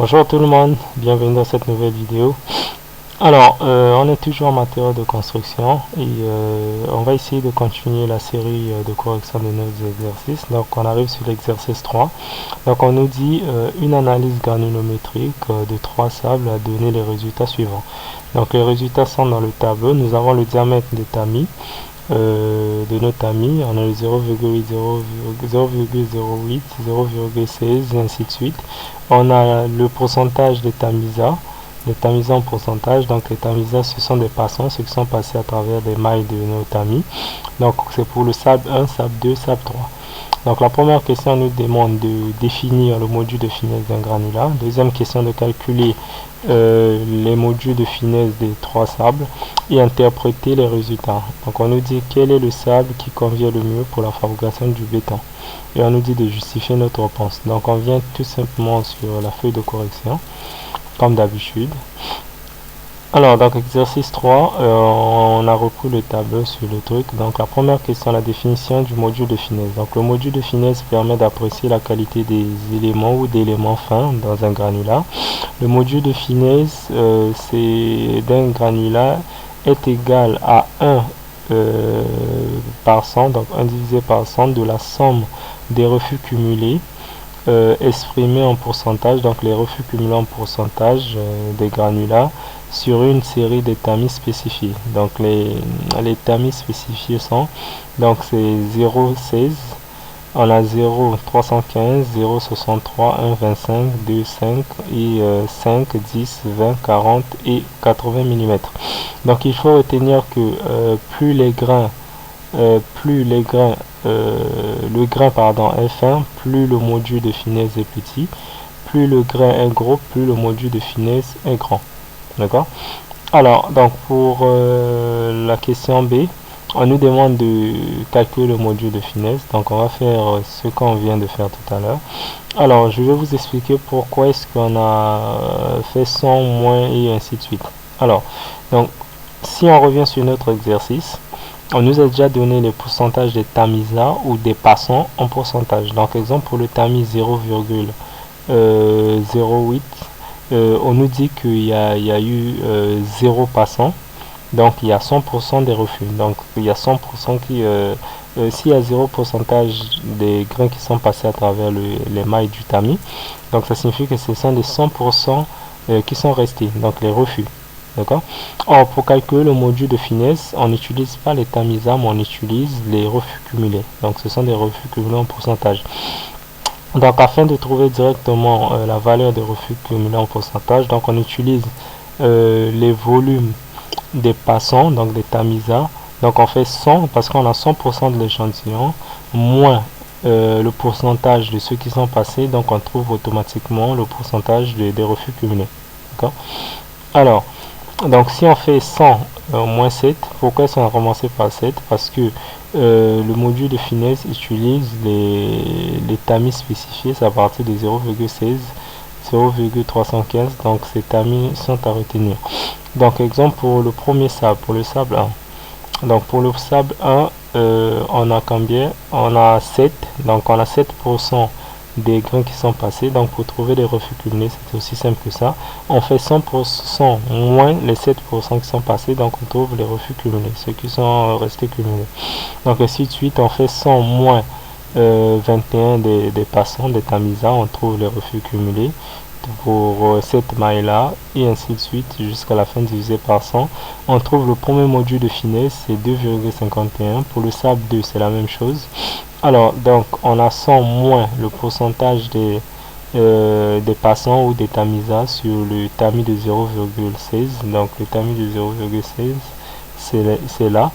Bonjour tout le monde, bienvenue dans cette nouvelle vidéo. Alors, on est toujours en matière de construction et on va essayer de continuer la série de correction de nos exercices. Donc, on arrive sur l'exercice 3. Donc, on nous dit une analyse granulométrique de 3 sables a donné les résultats suivants. Donc, les résultats sont dans le tableau. Nous avons le diamètre des tamis. De nos tamis, on a le 0,8, 0,08, 0,16 et ainsi de suite. On a le pourcentage des tamisas, les tamisas en pourcentage. Donc les tamisas, ce sont des passants, ceux qui sont passés à travers les mailles de nos tamis. Donc c'est pour le sable 1, sable 2, sable 3. Donc la première question nous demande de définir le module de finesse d'un granulat. Deuxième question, de calculer les modules de finesse des 3 sables et interpréter les résultats. Donc on nous dit quel est le sable qui convient le mieux pour la fabrication du béton. Et on nous dit de justifier notre réponse. Donc on vient tout simplement sur la feuille de correction, comme d'habitude. Alors, donc exercice 3, on a repris le tableau sur le truc. Donc la première question, la définition du module de finesse. Donc le module de finesse permet d'apprécier la qualité des éléments ou d'éléments fins dans un granulat. Le module de finesse c'est d'un granulat est égal à 1 par 100, donc 1 divisé par 100 de la somme des refus cumulés exprimés en pourcentage, donc les refus cumulés en pourcentage des granulats sur une série de tamis spécifiés. Donc les tamis spécifiés sont, donc c'est 0,16, on a 0,315, 0,63, 1,25, 2,5 et 5, 10, 20, 40 et 80 mm. Donc il faut retenir que plus le grain est fin, plus le module de finesse est petit. Plus le grain est gros, plus le module de finesse est grand. D'accord? Alors, donc pour la question B, on nous demande de calculer le module de finesse. Donc on va faire ce qu'on vient de faire tout à l'heure. Alors, je vais vous expliquer pourquoi est-ce qu'on a fait 100 moins et ainsi de suite. Alors, donc si on revient sur notre exercice, on nous a déjà donné le pourcentage des tamisas ou des passants en pourcentage. Donc exemple pour le tamis 0,08, on nous dit qu'il y a eu 0 passant, donc il y a 100% des refus. Donc il y a 100% qui s'il y a 0 pourcentage des grains qui sont passés à travers les mailles du tamis, donc ça signifie que ce sont des 100% qui sont restés, donc les refus. D'accord? Or, pour calculer le module de finesse, on n'utilise pas les tamisas, mais on utilise les refus cumulés. Donc, ce sont des refus cumulés en pourcentage. Donc, afin de trouver directement la valeur des refus cumulés en pourcentage, donc on utilise les volumes des passants, donc des tamisas. Donc, on fait 100 parce qu'on a 100% de l'échantillon, moins le pourcentage de ceux qui sont passés. Donc, on trouve automatiquement le pourcentage des refus cumulés. D'accord? Alors, donc si on fait 100 moins 7, pourquoi est-ce qu'on a commencé par 7? Parce que le module de finesse utilise les tamis spécifiés, c'est à partir de 0,16, 0,315, donc ces tamis sont à retenir. Donc exemple pour le premier sable, pour le sable 1. Donc pour le sable 1, on a combien? On a 7, donc on a 7% des grains qui sont passés. Donc pour trouver les refus cumulés, c'est aussi simple que ça. On fait 100% moins les 7% qui sont passés, donc on trouve les refus cumulés, ceux qui sont restés cumulés. Donc ainsi de suite, on fait 100 moins 21 des passants, des tamisas, on trouve les refus cumulés pour cette maille là et ainsi de suite jusqu'à la fin divisé par 100. On trouve le premier module de finesse, c'est 2,51. Pour le sable 2, c'est la même chose. Alors, donc, on a 100 moins le pourcentage des passants ou des tamisas sur le tamis de 0,16. Donc, le tamis de 0,16, c'est là.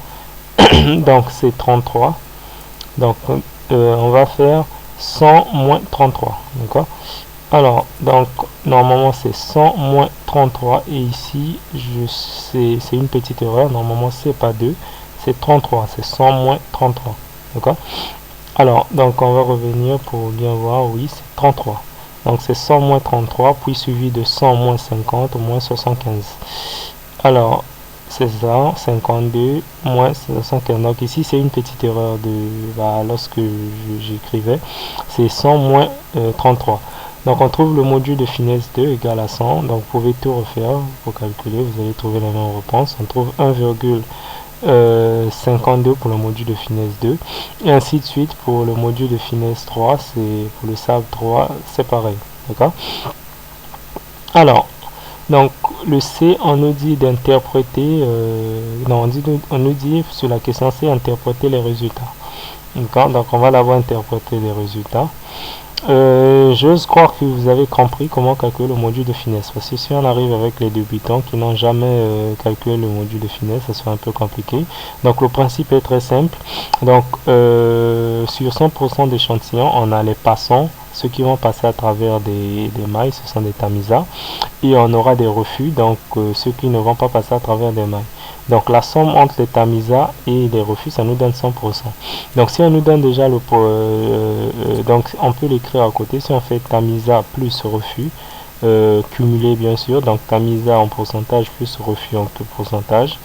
Donc, c'est 33. Donc, on va faire 100 moins 33. D'accord? Alors, donc, normalement, c'est 100 moins 33. Et ici, c'est une petite erreur. Normalement, c'est pas 2, c'est 33. C'est 100 moins 33. D'accord? Alors, donc on va revenir pour bien voir, oui, c'est 33. Donc c'est 100 moins 33, puis suivi de 100 moins 50, moins 75. Alors, c'est ça, 52 moins 75. Donc ici, c'est une petite erreur lorsque j'écrivais. C'est 100 moins 33. Donc on trouve le module de finesse 2 égale à 100. Donc vous pouvez tout refaire pour calculer, vous allez trouver la même réponse. On trouve 1,52 pour le module de finesse 2 et ainsi de suite pour le module de finesse 3. C'est pour le sable 3, c'est pareil. D'accord? Alors, donc le C, on nous dit d'interpréter, on nous dit sur la question C, interpréter les résultats. D'accord? Donc on va d'abord interpréter les résultats. J'ose croire que vous avez compris comment calculer le module de finesse, parce que si on arrive avec les débutants qui n'ont jamais calculé le module de finesse, ça sera un peu compliqué. Donc le principe est très simple. Donc sur 100% d'échantillons, on a les passants, ceux qui vont passer à travers des mailles, ce sont des tamisas, et on aura des refus, donc ceux qui ne vont pas passer à travers des mailles. Donc la somme entre les tamisas et les refus, ça nous donne 100%. Donc si on nous donne déjà le donc on peut l'écrire à côté. Si on fait tamisa plus refus cumulé bien sûr, donc tamisa en pourcentage plus refus en pourcentage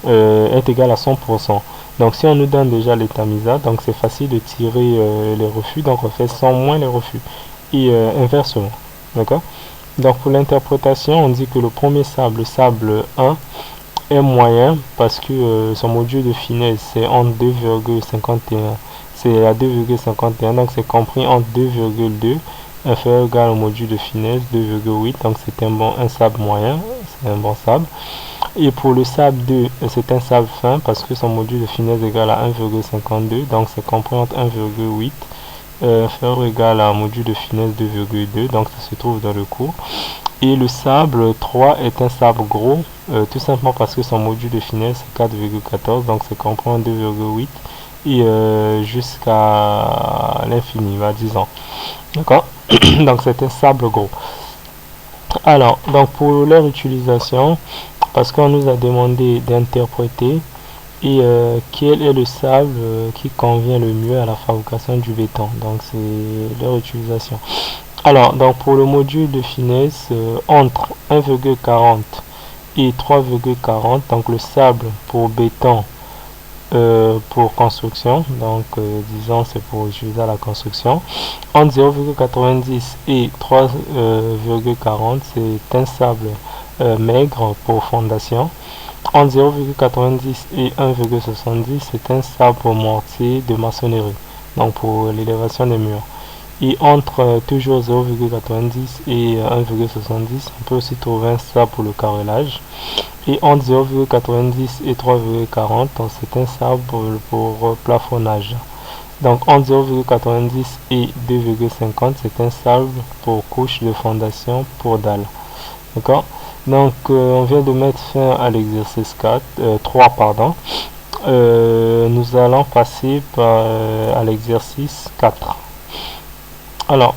est égal à 100%. Donc si on nous donne déjà les tamisas, donc c'est facile de tirer les refus, donc on fait 100 moins les refus et inversement. D'accord? Donc pour l'interprétation, on dit que le premier sable, le sable 1, est moyen parce que son module de finesse c'est entre 2,51, c'est à 2,51, donc c'est compris entre 2,2 inférieur ou égal au module de finesse 2,8, donc c'est un sable moyen, c'est un bon sable. Et pour le sable 2, c'est un sable fin parce que son module de finesse est égal à 1,52, donc c'est compris entre 1,8 inférieur ou égal à un module de finesse 2,2, donc ça se trouve dans le cours. Et le sable 3 est un sable gros, tout simplement parce que son module de finesse est 4,14, donc c'est compris en 2,8 et jusqu'à l'infini, disons. D'accord? Donc c'est un sable gros. Alors, donc pour leur utilisation, parce qu'on nous a demandé d'interpréter et quel est le sable qui convient le mieux à la fabrication du béton. Donc c'est leur utilisation. Alors, donc pour le module de finesse, entre 1,40 et 3,40, donc le sable pour béton pour construction, donc disons c'est pour utiliser à la construction, entre 0,90 et 3,40 c'est un sable maigre pour fondation, entre 0,90 et 1,70 c'est un sable pour mortier de maçonnerie, donc pour l'élévation des murs. Et entre toujours 0,90 et 1,70, on peut aussi trouver un sable pour le carrelage. Et entre 0,90 et 3,40, c'est un sable pour plafonnage. Donc entre 0,90 et 2,50, c'est un sable pour couche de fondation pour dalle. D'accord? Donc on vient de mettre fin à l'exercice 3. Nous allons passer à l'exercice 4. Alors,